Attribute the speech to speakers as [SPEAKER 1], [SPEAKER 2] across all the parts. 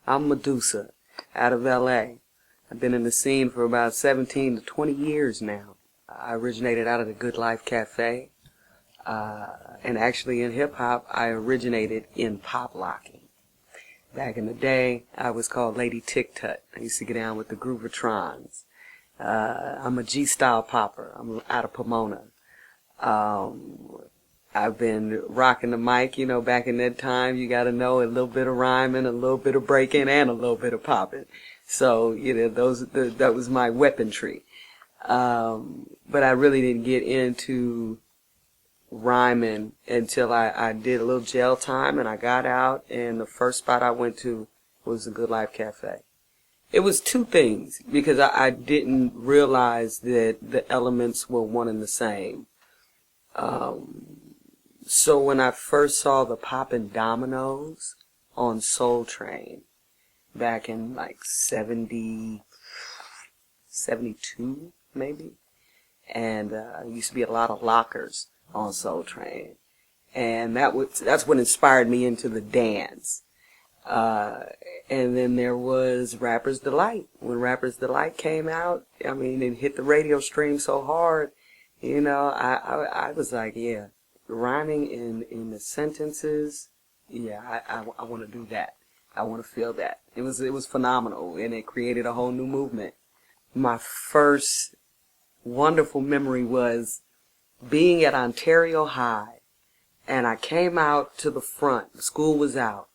[SPEAKER 1] I'm Medusa, out of LA. I've been in the scene for about 17 to 20 years now. I originated out of the Good Life Cafe, and actually in hip-hop, I originated in pop locking. Back in the day, I was called Lady Tic Tut. I used to get down with the Groovertrons. I'm a G-style popper. I'm out of Pomona. I've been rocking the mic, back in that time, you gotta know a little bit of rhyming, a little bit of breaking, and a little bit of popping. So, that was my weaponry. But I really didn't get into rhyming until I did a little jail time and I got out, and the first spot I went to was the Good Life Cafe. It was two things, because I didn't realize that the elements were one and the same. So when I first saw the Poppin' Dominoes on Soul Train back in like 72 maybe, and there used to be a lot of lockers on Soul Train, and that's what inspired me into the dance. And then there was Rapper's Delight. When Rapper's Delight came out, it hit the radio stream so hard, I was like, yeah, rhyming in the sentences, yeah, I want to do that. I want to feel that. It was phenomenal, and it created a whole new movement. My first wonderful memory was being at Ontario High, and I came out to the front. The school was out,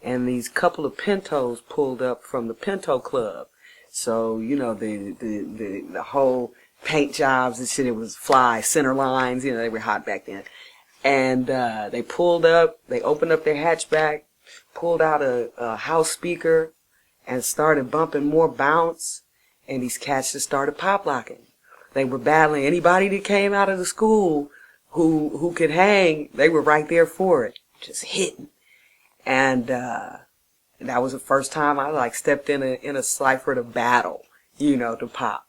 [SPEAKER 1] and these couple of Pintos pulled up from the Pinto Club. So, the whole paint jobs and shit, it was fly, center lines, they were hot back then. And they pulled up, they opened up their hatchback, pulled out a house speaker, and started bumping more bounce, and these cats just started pop locking. They were battling anybody that came out of the school who could hang. They were right there for it, just hitting. And that was the first time I stepped in a cipher to battle, to pop.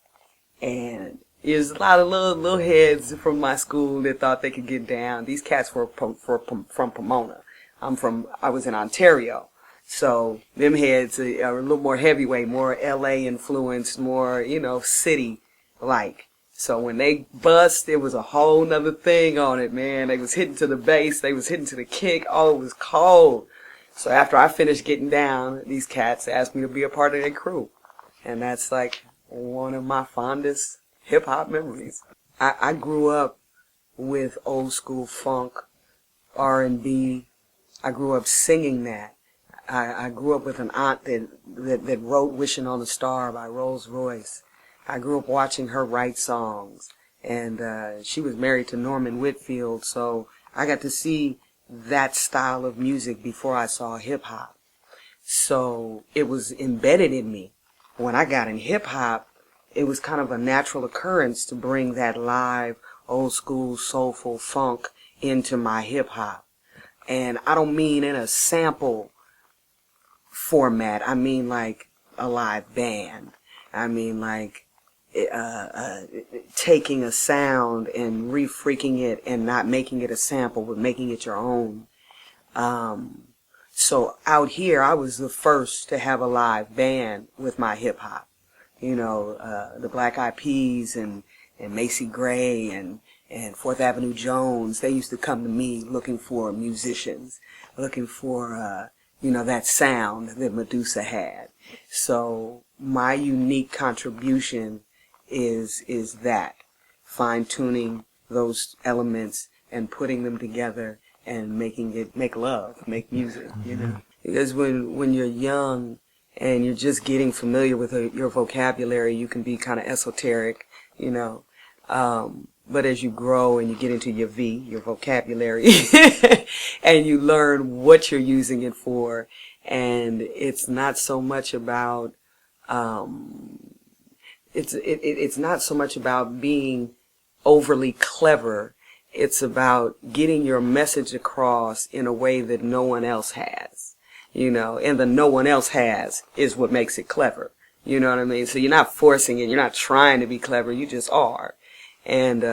[SPEAKER 1] And there's a lot of little heads from my school that thought they could get down. These cats were from Pomona. I was in Ontario. So them heads are a little more heavyweight, more LA influenced, more, city-like. So when they bust, it was a whole nother thing on it, man. They was hitting to the bass, they was hitting to the kick. Oh, it was cold. So after I finished getting down, these cats asked me to be a part of their crew. And that's like one of my fondest hip-hop memories. I grew up with old school funk, R&B. I grew up singing that. I grew up with an aunt that wrote Wishing on a Star by Rolls Royce. I grew up watching her write songs, and she was married to Norman Whitfield, so I got to see that style of music before I saw hip-hop. So it was embedded in me. When I got in hip-hop, it was kind of a natural occurrence to bring that live, old-school, soulful funk into my hip-hop. And I don't mean in a sample format. I mean like a live band. I mean like taking a sound and re-freaking it and not making it a sample, but making it your own. So out here, I was the first to have a live band with my hip-hop. The Black Eyed Peas and Macy Gray and Fourth Avenue Jones, they used to come to me looking for musicians, looking for, that sound that Medusa had. So my unique contribution is that, fine-tuning those elements and putting them together and making it make love, make music, Because when you're young and you're just getting familiar with your vocabulary, you can be kind of esoteric, but as you grow and you get into your vocabulary, and you learn what you're using it for, and it's not so much about, it's not so much about being overly clever. It's about getting your message across in a way that no one else has, and the no one else has is what makes it clever. You know what I mean? So you're not forcing it. You're not trying to be clever. You just are. And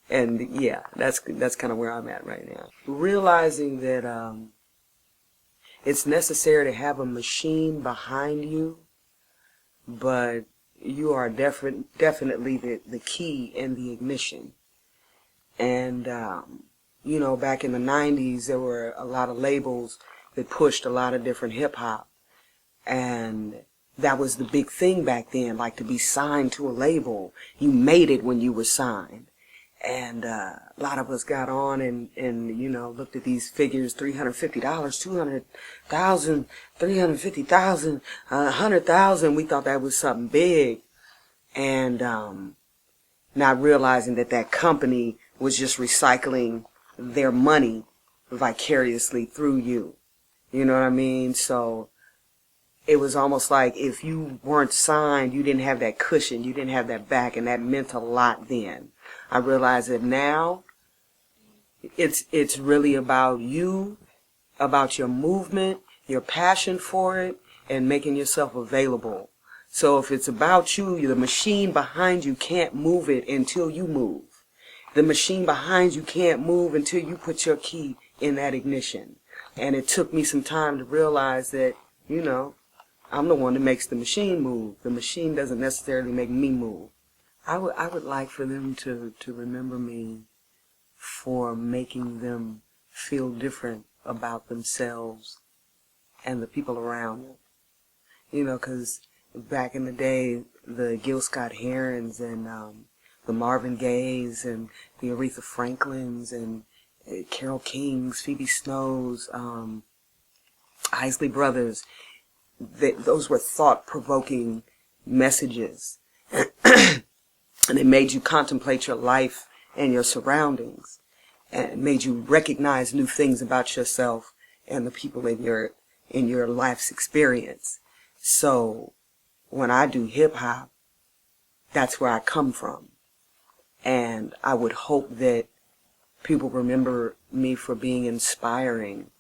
[SPEAKER 1] yeah, that's kind of where I'm at right now. Realizing that, it's necessary to have a machine behind you, but you are definitely the key in the ignition. And, back in the 90s, there were a lot of labels that pushed a lot of different hip-hop. And that was the big thing back then, like to be signed to a label. You made it when you were signed. And a lot of us got on and looked at these figures, $350, $200,000, $350,000, $100,000. We thought that was something big. And not realizing that company was just recycling their money vicariously through you. You know what I mean? So it was almost like if you weren't signed, you didn't have that cushion, you didn't have that back, and that meant a lot then. I realize that now it's really about you, about your movement, your passion for it, and making yourself available. So if it's about you, the machine behind you can't move it until you move. The machine behind you can't move until you put your key in that ignition. And it took me some time to realize that, I'm the one that makes the machine move. The machine doesn't necessarily make me move. I would like for them to remember me for making them feel different about themselves and the people around them. Because back in the day, the Gil Scott-Herons and the Marvin Gayes and the Aretha Franklins and Carole Kings, Phoebe Snows, Isley Brothers, those were thought-provoking messages. And it made you contemplate your life and your surroundings, and it made you recognize new things about yourself and the people in your life's experience. So when I do hip-hop, that's where I come from. And I would hope that people remember me for being inspiring,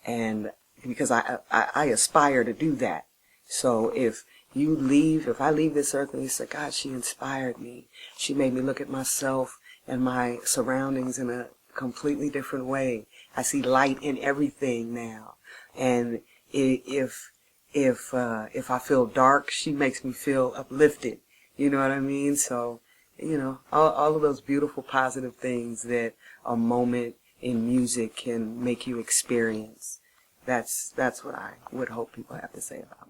[SPEAKER 1] and because I aspire to do that. So if I leave this earth and you say, God, she inspired me. She made me look at myself and my surroundings in a completely different way. I see light in everything now. And if I feel dark, she makes me feel uplifted. You know what I mean? So, all of those beautiful, positive things that a moment in music can make you experience. That's what I would hope people have to say about me.